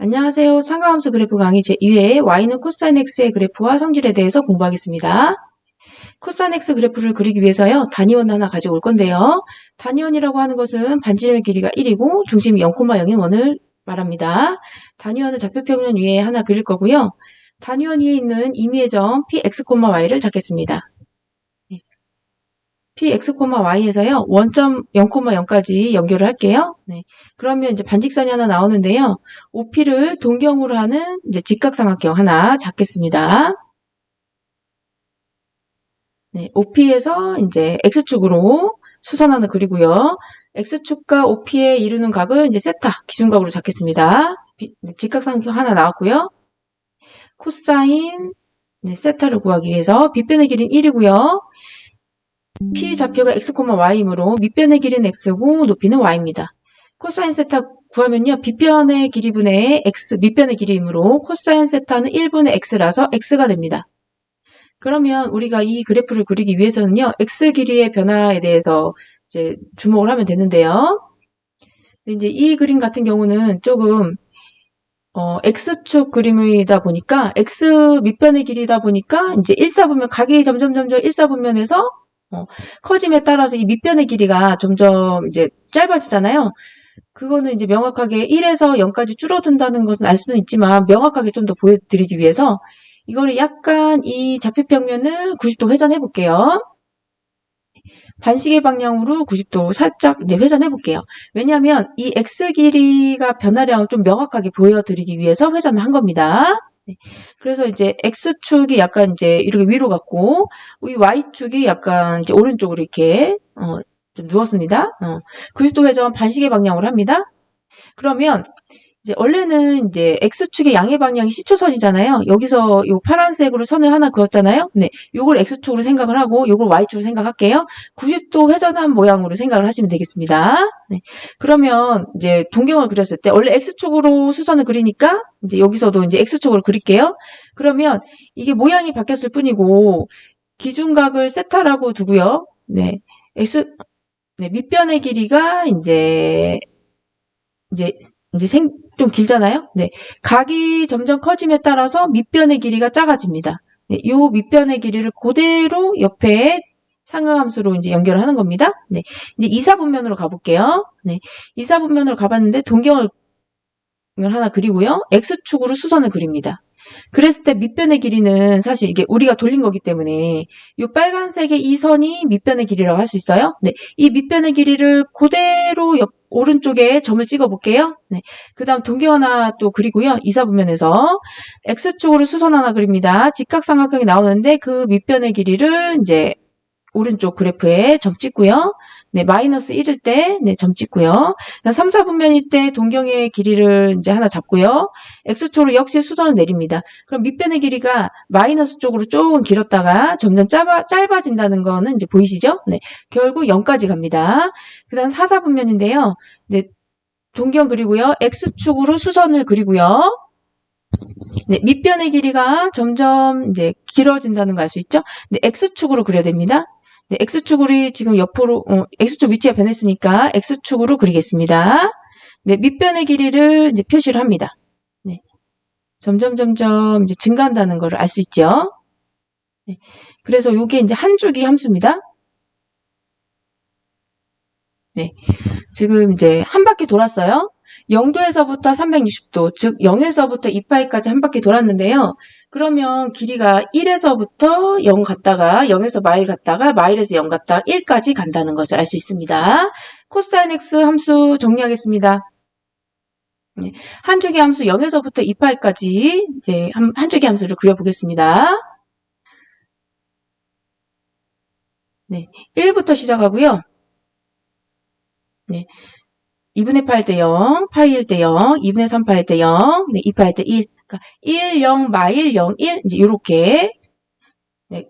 안녕하세요. 상가함수 그래프 강의 제2회 y는 코사인 x의 그래프와 성질에 대해서 공부하겠습니다. 코사인 x 그래프를 그리기 위해서요. 단위원 하나 가지고 올 건데요. 단위원이라고 하는 것은 반지름의 길이가 1이고 중심이 0,0인 원을 말합니다. 단위원은 좌표평면 위에 하나 그릴 거고요. 단위원 위에 있는 임의의 점 px, y를 잡겠습니다. px, y에서요. 원점 0,0까지 연결을 할게요. 네. 그러면 이제 반직선이 하나 나오는데요. OP를 동경으로 하는 이제 직각삼각형 하나 잡겠습니다. 네. OP에서 이제 X축으로 수선 하나 그리고요. X축과 OP에 이루는 각을 이제 세타 기준각으로 잡겠습니다. 직각삼각형 하나 나왔고요. 코사인 세타를 구하기 위해서 빗변의 길이는 1이고요. P 좌표가 x, y이므로 밑변의 길이는 x고 높이는 y입니다. 코사인 세타 구하면요. 빗변의 길이분의 x, 밑변의 길이이므로 코사인 세타는 1분의 x라서 x가 됩니다. 그러면 우리가 이 그래프를 그리기 위해서는요. x 길이의 변화에 대해서 이제 주목을 하면 되는데요. 이제 이 그림 같은 경우는 조금 x축 그림이다 보니까 x 밑변의 길이다 보니까 이제 일사분면 각이 점점 일사분면에서 커짐에 따라서 이 밑변의 길이가 점점 이제 짧아지잖아요. 그거는 이제 명확하게 1에서 0까지 줄어든다는 것은 알 수는 있지만 명확하게 좀 더 보여드리기 위해서 이거를 약간 이 좌표평면을 90도 회전해 볼게요. 반시계 방향으로 90도 살짝 이제 회전해 볼게요. 왜냐하면 이 x 길이가 변화량을 좀 명확하게 보여드리기 위해서 회전을 한 겁니다. 네. 그래서 이제 X축이 약간 이제 이렇게 위로 갔고, 이 Y축이 약간 이제 오른쪽으로 이렇게, 좀 누웠습니다. 90도 회전 반시계 방향으로 합니다. 그러면, 이제 원래는 이제 X축의 양의 방향이 시초선이잖아요. 여기서 요 파란색으로 선을 하나 그었잖아요. 네. 요걸 X축으로 생각을 하고, 요걸 Y축으로 생각할게요. 90도 회전한 모양으로 생각을 하시면 되겠습니다. 네. 그러면 이제 동경을 그렸을 때, 원래 X축으로 수선을 그리니까, 이제 여기서도 이제 X축으로 그릴게요. 그러면 이게 모양이 바뀌었을 뿐이고, 기준각을 세타라고 두고요. 네. 밑변의 길이가 좀 길잖아요? 네. 각이 점점 커짐에 따라서 밑변의 길이가 작아집니다. 네. 요 밑변의 길이를 그대로 옆에 상각함수로 이제 연결을 하는 겁니다. 네. 이제 이사분면으로 가볼게요. 네. 이사분면으로 가봤는데 동경을 하나 그리고요. X축으로 수선을 그립니다. 그랬을 때 밑변의 길이는 사실 이게 우리가 돌린 거기 때문에 이 빨간색의 이 선이 밑변의 길이라고 할 수 있어요. 네, 이 밑변의 길이를 그대로 오른쪽에 점을 찍어 볼게요. 네, 그 다음 동경 하나 또 그리고요. 이사분면에서 X축으로 수선 하나 그립니다. 직각삼각형이 나오는데 그 밑변의 길이를 이제 오른쪽 그래프에 점 찍고요. 네, 마이너스 1일 때, 네, 점 찍고요. 3, 4분면일 때 동경의 길이를 이제 하나 잡고요. X축으로 역시 수선을 내립니다. 그럼 밑변의 길이가 마이너스 쪽으로 조금 길었다가 점점 짧아진다는 거는 이제 보이시죠? 네, 결국 0까지 갑니다. 그 다음 4, 4분면인데요. 네, 동경 그리고요. X축으로 수선을 그리고요. 네, 밑변의 길이가 점점 이제 길어진다는 거 알 수 있죠? 네, X축으로 그려야 됩니다. 네, X축으로 지금 옆으로, X축 위치가 변했으니까 X축으로 그리겠습니다. 네, 밑변의 길이를 이제 표시를 합니다. 네. 점점 이제 증가한다는 걸 알 수 있죠. 네. 그래서 요게 이제 한 주기 함수입니다. 네. 지금 이제 한 바퀴 돌았어요. 0도에서부터 360도, 즉 0에서부터 2파이까지 한 바퀴 돌았는데요. 그러면 길이가 1에서부터 0 갔다가 0에서 마일 갔다가 마일에서 0 갔다가 1까지 간다는 것을 알 수 있습니다. 코사인 x 함수 정리하겠습니다. 네, 한 주기 함수 0에서부터 2파이까지 이제 한 주기 함수를 그려보겠습니다. 네, 1부터 시작하고요. 네. 2분의 8 대 0, 파이 1 대 0, 2분의 3 파이 대 0, 네, 2파이 대 1. 그러니까 1, 0, 마일, 0, 1. 이제 요렇게. 네.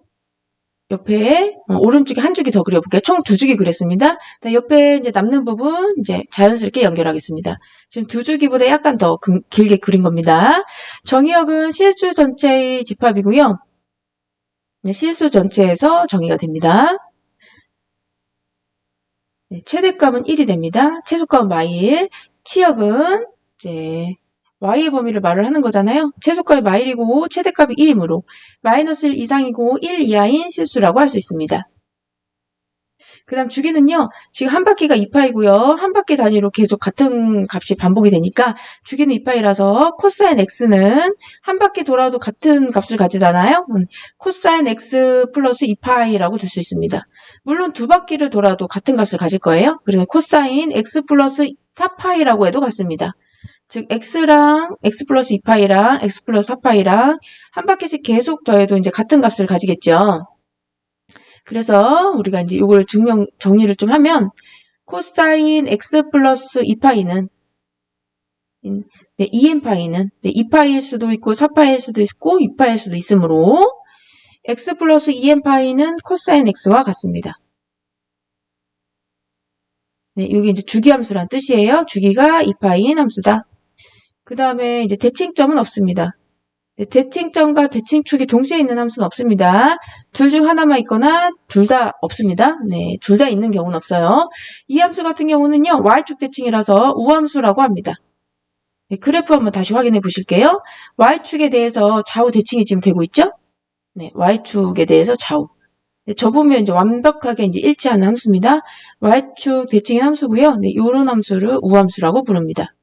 옆에 오른쪽에 한 줄기 더 그려볼게요. 총 2줄기 그렸습니다. 옆에 이제 남는 부분 이제 자연스럽게 연결하겠습니다. 지금 2줄기보다 약간 더 길게 그린 겁니다. 정의역은 실수 전체의 집합이고요. 네, 실수 전체에서 정의가 됩니다. 네, 최대값은 1이 됩니다. 최소값은 마일. 치역은 이제 y의 범위를 말을 하는 거잖아요. 최소값이 마일이고 최대값이 1이므로 마이너스 1 이상이고 1 이하인 실수라고 할 수 있습니다. 그 다음 주기는요. 지금 한 바퀴가 2파이고요. 한 바퀴 단위로 계속 같은 값이 반복이 되니까 주기는 2파이라서 코사인 x는 한 바퀴 돌아도 같은 값을 가지잖아요. 코사인 x 플러스 2파이라고 둘 수 있습니다. 물론 두 바퀴를 돌아도 같은 값을 가질 거예요. 그래서 코사인 x 플러스 4파이라고 해도 같습니다. 즉 x랑 x 플러스 2파이랑 x 플러스 4파이랑 한 바퀴씩 계속 더해도 이제 같은 값을 가지겠죠. 그래서 우리가 이제 이걸 정리를 좀 하면 코사인 x 플러스 2파이는 2n파이는 2파이일 수도 있고 4파이일 수도 있고 6파이일 수도 있으므로 x 플러스 2n파이는 코사인 x와 같습니다. 네, 여기 이제 주기함수란 뜻이에요. 주기가 2파이인 함수다. 그 다음에 이제 대칭점은 없습니다. 네, 대칭점과 대칭축이 동시에 있는 함수는 없습니다. 둘 중 하나만 있거나 둘 다 없습니다. 네, 둘 다 있는 경우는 없어요. 이 함수 같은 경우는요, y축 대칭이라서 우함수라고 합니다. 네, 그래프 한번 다시 확인해 보실게요. y축에 대해서 좌우 대칭이 지금 되고 있죠? 네, y축에 대해서 좌우. 네, 접으면 이제 완벽하게 이제 일치하는 함수입니다. y축 대칭인 함수고요. 네, 요런 함수를 우함수라고 부릅니다.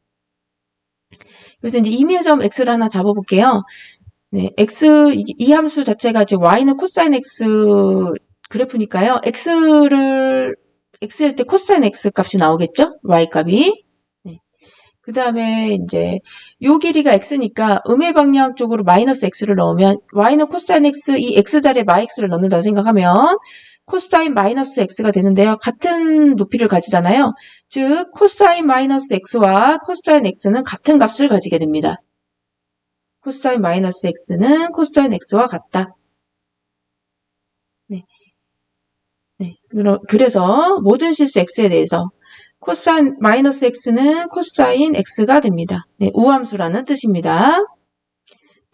그래서 이제 임의점 x를 하나 잡아볼게요. 네, x, 이 함수 자체가 이제 y는 코사인 x 그래프니까요. x일 때 코사인 x 값이 나오겠죠? y 값이. 네. 그 다음에 이제 요 길이가 x니까 음의 방향 쪽으로 마이너스 x를 넣으면 y는 코사인 x, 이 x 자리에 마이 x를 넣는다 생각하면 코사인 마이너스 x가 되는데요. 같은 높이를 가지잖아요. 즉 코사인 마이너스 x와 코사인 x는 같은 값을 가지게 됩니다. 코사인 마이너스 x는 코사인 x와 같다. 네. 네. 그래서 모든 실수 x에 대해서 코사인 마이너스 x는 코사인 x가 됩니다. 네, 우함수라는 뜻입니다.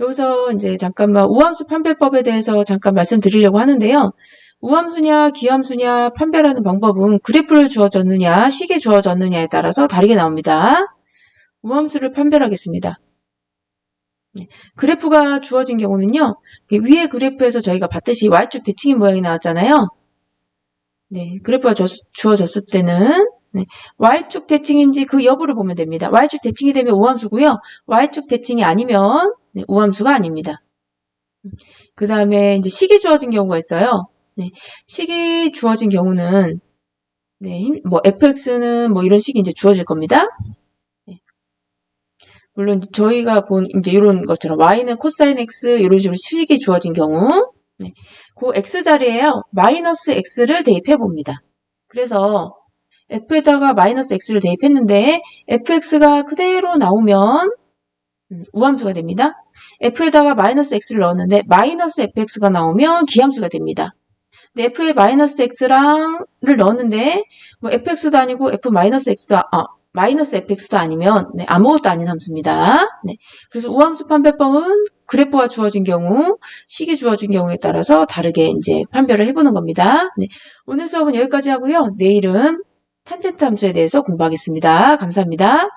여기서 이제 잠깐만 우함수 판별법에 대해서 잠깐 말씀드리려고 하는데요. 우함수냐 기함수냐 판별하는 방법은 그래프를 주어졌느냐 식이 주어졌느냐에 따라서 다르게 나옵니다. 우함수를 판별하겠습니다. 그래프가 주어진 경우는요. 위에 그래프에서 저희가 봤듯이 y축 대칭인 모양이 나왔잖아요. 네, 그래프가 주어졌을 때는 네, y축 대칭인지 그 여부를 보면 됩니다. y축 대칭이 되면 우함수고요. y축 대칭이 아니면 네, 우함수가 아닙니다. 그 다음에 이제 식이 주어진 경우가 있어요. 네, 식이 주어진 경우는 네, 뭐 fx는 뭐 이런 식이 이제 주어질 겁니다. 네. 물론 저희가 본 이제 이런 것처럼 y는 코사인 x 이런 식으로 식이 주어진 경우 네, 그 x 자리에요 마이너스 x를 대입해 봅니다. 그래서 f에다가 마이너스 x를 대입했는데 fx가 그대로 나오면 우함수가 됩니다. f에다가 마이너스 x를 넣었는데 마이너스 fx가 나오면 기함수가 됩니다. 근데 f에 마이너스 x를 넣었는데 뭐 fx도 아니고 f 마이너스 x도 마이너스 fx도 아니면 네, 아무것도 아닌 함수입니다. 네, 그래서 우함수 판별법은 그래프가 주어진 경우, 식이 주어진 경우에 따라서 다르게 이제 판별을 해보는 겁니다. 네, 오늘 수업은 여기까지 하고요. 내일은 탄젠트 함수에 대해서 공부하겠습니다. 감사합니다.